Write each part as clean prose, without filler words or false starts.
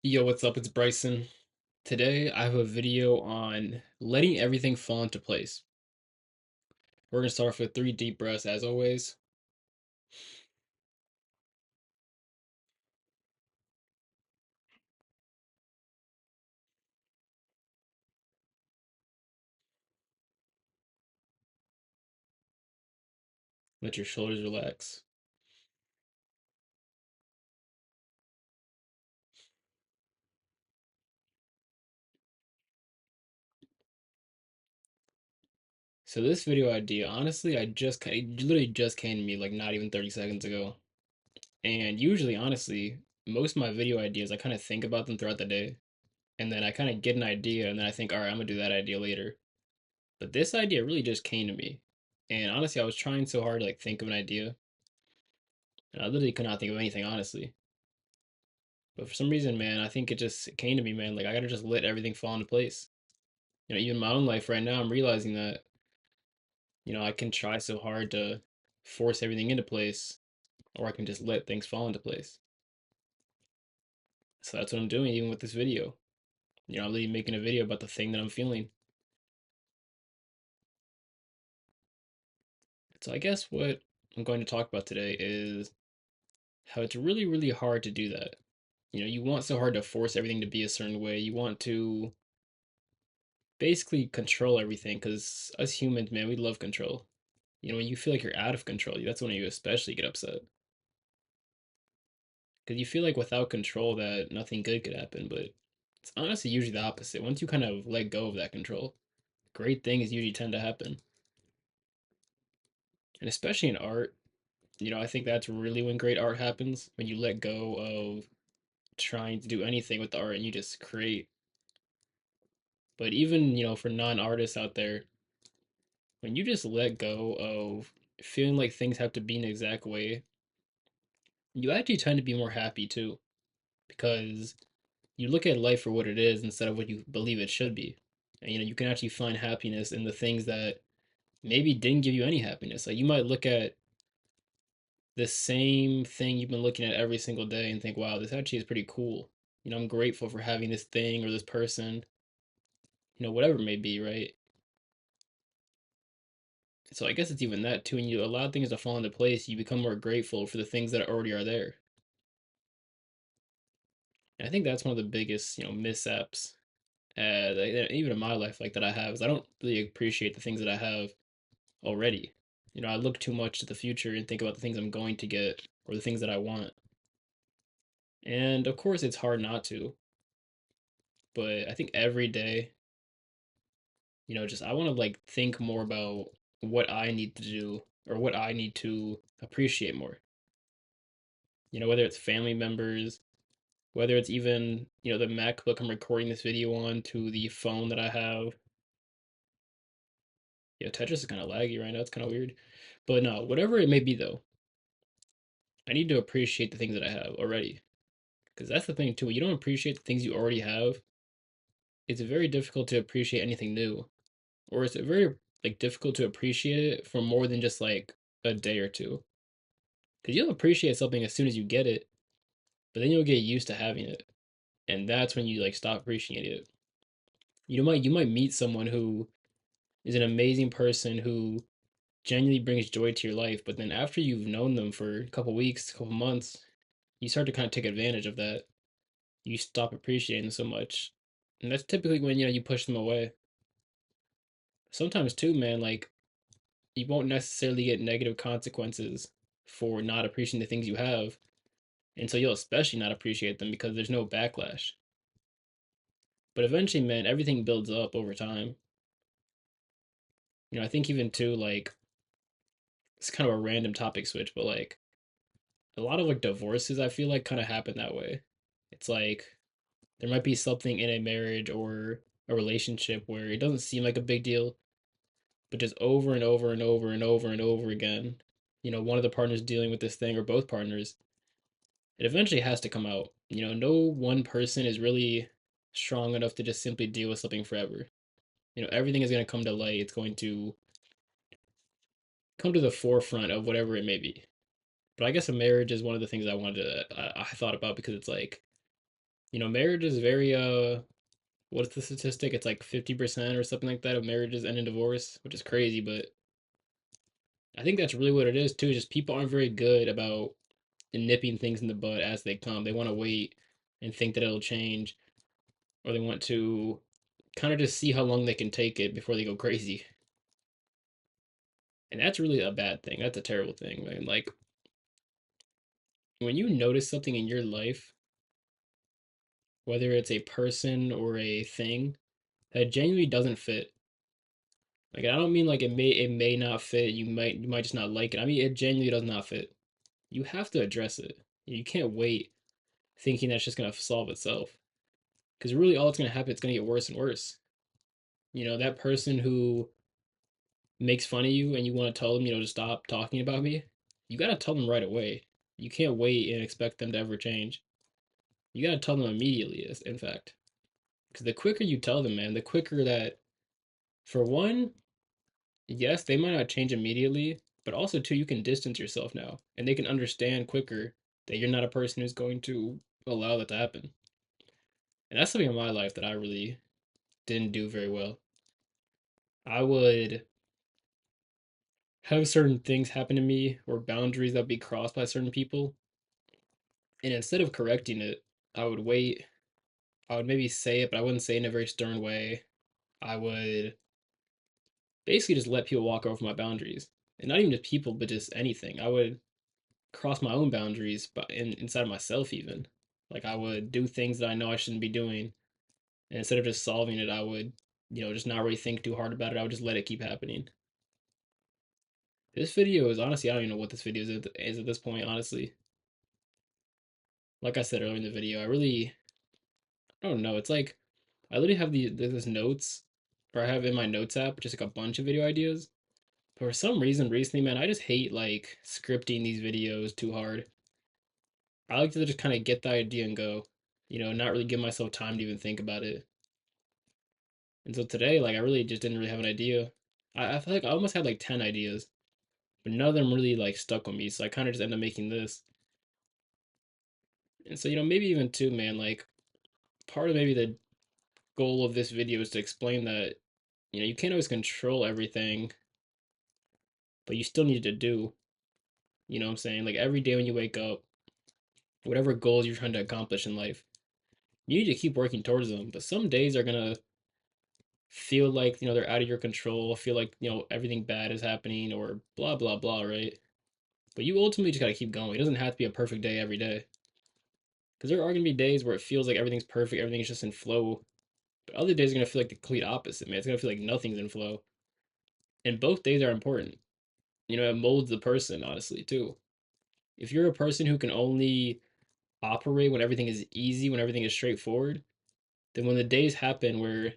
Yo, what's up? It's Bryson. Today I have a video on letting everything fall into place. We're gonna start off with three deep breaths as always. Let your shoulders relax. So this video idea, honestly, it literally just came to me like not even 30 seconds ago. And usually, honestly, most of my video ideas, I kind of think about them throughout the day, and then I kind of get an idea, and then I think, all right, I'm gonna do that idea later. But this idea really just came to me. And honestly, I was trying so hard to like think of an idea, and I literally could not think of anything, honestly. But for some reason, man, I think it came to me, man. Like I gotta just let everything fall into place. Even my own life right now, I'm realizing that, I can try so hard to force everything into place, or I can just let things fall into place. So that's what I'm doing, even with this video. I'm literally making a video about the thing that I'm feeling. So I guess what I'm going to talk about today is how it's really, really hard to do that. You want so hard to force everything to be a certain way. You want to basically control everything because us humans, man, we love control. When you feel like you're out of control, that's when you especially get upset. Because you feel like without control that nothing good could happen, but it's honestly usually the opposite. Once you kind of let go of that control, great things usually tend to happen. And especially in art, I think that's really when great art happens, when you let go of trying to do anything with the art and you just create. But even, for non-artists out there, when you just let go of feeling like things have to be an exact way, you actually tend to be more happy too, because you look at life for what it is instead of what you believe it should be. And you can actually find happiness in the things that maybe didn't give you any happiness. Like you might look at the same thing you've been looking at every single day and think, wow, this actually is pretty cool. I'm grateful for having this thing or this person, whatever it may be, right? So I guess it's even that too. When you allow things to fall into place, you become more grateful for the things that already are there. And I think that's one of the biggest, mishaps, even in my life, like that I have, is I don't really appreciate the things that I have already. I look too much to the future and think about the things I'm going to get or the things that I want. And of course, it's hard not to, but I think every day, just I want to like think more about what I need to do or what I need to appreciate more. Whether it's family members, whether it's even, the MacBook I'm recording this video on to the phone that I have. Tetris is kind of laggy right now. It's kind of weird. But no, whatever it may be though, I need to appreciate the things that I have already. Because that's the thing too. When you don't appreciate the things you already have, it's very difficult to appreciate anything new. Or it's very like difficult to appreciate it for more than just like a day or two. Because you'll appreciate something as soon as you get it, but then you'll get used to having it. And that's when you like stop appreciating it. You might meet someone who is an amazing person who genuinely brings joy to your life, but then after you've known them for a couple weeks, a couple months, you start to kind of take advantage of that. You stop appreciating them so much. And that's typically when, you push them away. Sometimes too, man, like you won't necessarily get negative consequences for not appreciating the things you have. And so you'll especially not appreciate them because there's no backlash. But eventually, man, everything builds up over time. I think even too, like, it's kind of a random topic switch, but like a lot of like divorces, I feel like kind of happen that way. It's like there might be something in a marriage or a relationship where it doesn't seem like a big deal, but just over and over and over and over and over again, one of the partners dealing with this thing or both partners, it eventually has to come out. No one person is really strong enough to just simply deal with something forever. Everything is going to come to light. It's going to come to the forefront of whatever it may be. But I guess a marriage is one of the things I thought about because it's like Marriage is very what's the statistic? It's like 50% or something like that of marriages end in divorce, which is crazy, but I think that's really what it is too. Just people aren't very good about nipping things in the bud as they come. They want to wait and think that it'll change, or they want to kind of just see how long they can take it before they go crazy. And that's really a bad thing. That's a terrible thing, man. Like when you notice something in your life, whether it's a person or a thing that genuinely doesn't fit. Like I don't mean like it may not fit. You might just not like it. I mean it genuinely does not fit. You have to address it. You can't wait thinking that's just gonna solve itself. Because really all it's gonna happen, it's gonna get worse and worse. That person who makes fun of you and you want to tell them, to stop talking about me, you gotta tell them right away. You can't wait and expect them to ever change. You gotta tell them immediately, in fact. Because the quicker you tell them, man, the quicker that, for one, yes, they might not change immediately, but also, two, you can distance yourself now. And they can understand quicker that you're not a person who's going to allow that to happen. And that's something in my life that I really didn't do very well. I would have certain things happen to me or boundaries that would be crossed by certain people. And instead of correcting it, I would wait. I would maybe say it, but I wouldn't say it in a very stern way. I would basically just let people walk over my boundaries. And not even just people, but just anything. I would cross my own boundaries, but inside of myself, even. Like I would do things that I know I shouldn't be doing. And instead of just solving it, I would, just not really think too hard about it. I would just let it keep happening. This video is honestly, I don't even know what this video is at this point, honestly. Like I said earlier in the video, I don't know. It's like I literally have this notes, or I have in my notes app just like a bunch of video ideas. But for some reason recently, man, I just hate like scripting these videos too hard. I like to just kind of get the idea and go, not really give myself time to even think about it. And so today, like, I really just didn't really have an idea. I feel like I almost had like 10 ideas, but none of them really like stuck with me. So I kind of just ended up making this. And so, maybe even too, man, like, part of maybe the goal of this video is to explain that, you can't always control everything, but you still need to do, what I'm saying? Like, every day when you wake up, whatever goals you're trying to accomplish in life, you need to keep working towards them. But some days are gonna feel like they're out of your control, feel like everything bad is happening or blah blah blah, right? But you ultimately just got to keep going. It doesn't have to be a perfect day every day, because there are going to be days where it feels like everything's perfect, everything's just in flow, but other days are going to feel like the complete opposite, man. It's going to feel like nothing's in flow, and both days are important. It molds the person, honestly, too. If you're a person who can only operate when everything is easy, when everything is straightforward, then when the days happen where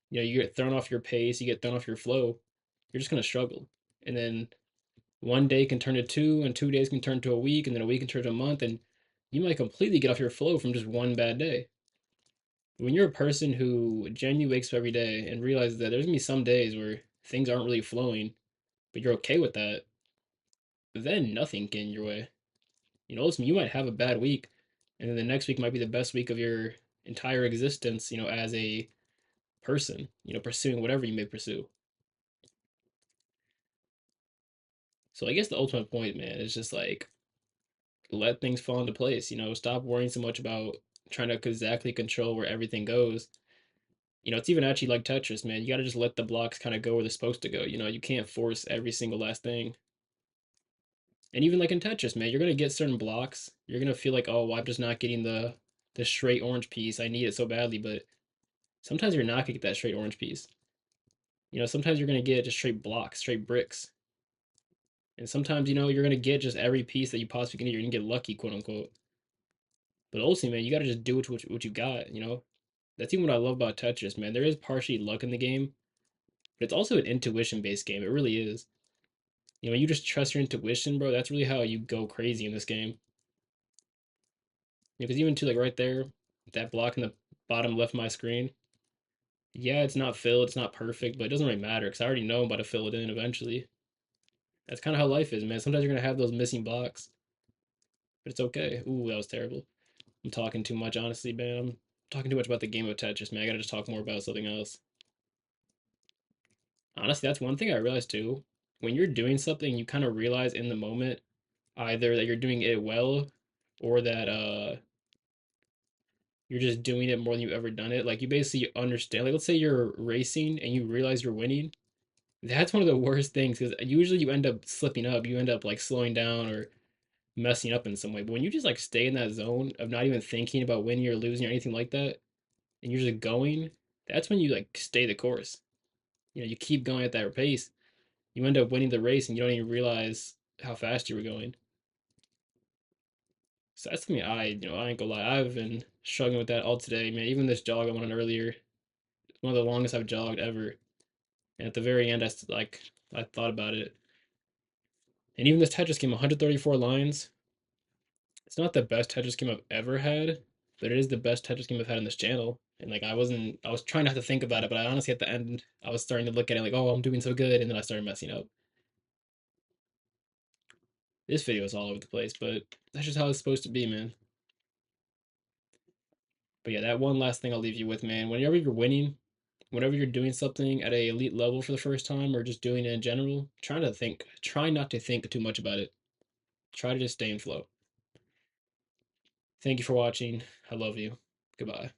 you get thrown off your pace, you get thrown off your flow, you're just going to struggle. And then one day can turn to two, and 2 days can turn to a week, and then a week can turn to a month, and you might completely get off your flow from just one bad day. When you're a person who genuinely wakes up every day and realizes that there's gonna be some days where things aren't really flowing, but you're okay with that, then nothing can get in your way. Ultimately, you might have a bad week, and then the next week might be the best week of your entire existence, as a person, pursuing whatever you may pursue. So I guess the ultimate point, man, is just like let things fall into place. Stop worrying so much about trying to exactly control where everything goes. It's even actually like Tetris, man. You got to just let the blocks kind of go where they're supposed to go. You can't force every single last thing. And even like in Tetris, man, you're gonna get certain blocks. You're gonna feel like, oh, well, I'm just not getting the straight orange piece. I need it so badly, but sometimes you're not gonna get that straight orange piece. Sometimes you're gonna get just straight blocks, straight bricks. And sometimes, you're gonna get just every piece that you possibly can get. You're gonna get lucky, quote unquote. But ultimately, man, you gotta just do what you got. That's even what I love about Tetris, man. There is partially luck in the game, but it's also an intuition based game. It really is. You just trust your intuition, bro. That's really how you go crazy in this game. Because even to like right there, that block in the bottom left of my screen, yeah, it's not filled, it's not perfect, but it doesn't really matter because I already know I'm about to fill it in eventually. That's kind of how life is, man. Sometimes you're gonna have those missing blocks, but it's okay. Ooh, that was terrible. I'm talking too much, honestly, man. I'm talking too much about the game of Tetris, man. I gotta just talk more about something else. Honestly, that's one thing I realized too. When you're doing something, you kind of realize in the moment either that you're doing it well or that you're just doing it more than you've ever done it. Like you basically understand. Like let's say you're racing and you realize you're winning. That's one of the worst things because usually you end up slipping up. You end up like slowing down or messing up in some way. But when you just like stay in that zone of not even thinking about winning or losing or anything like that, and you're just going, that's when you like stay the course. You keep going at that pace. You end up winning the race and you don't even realize how fast you were going. So that's me. I ain't gonna lie. I've been struggling with that all today, man. Even this jog I went on earlier, one of the longest I've jogged ever. And at the very end, I thought about it. And even this Tetris game, 134 lines. It's not the best Tetris game I've ever had, but it is the best Tetris game I've had on this channel. And like I was trying not to think about it, but I honestly at the end I was starting to look at it like, oh, I'm doing so good, and then I started messing up. This video is all over the place, but that's just how it's supposed to be, man. But yeah, that one last thing I'll leave you with, man. Whenever you're winning, whenever you're doing something at a elite level for the first time, or just doing it in general, try not to think too much about it. Try to just stay in flow. Thank you for watching. I love you. Goodbye.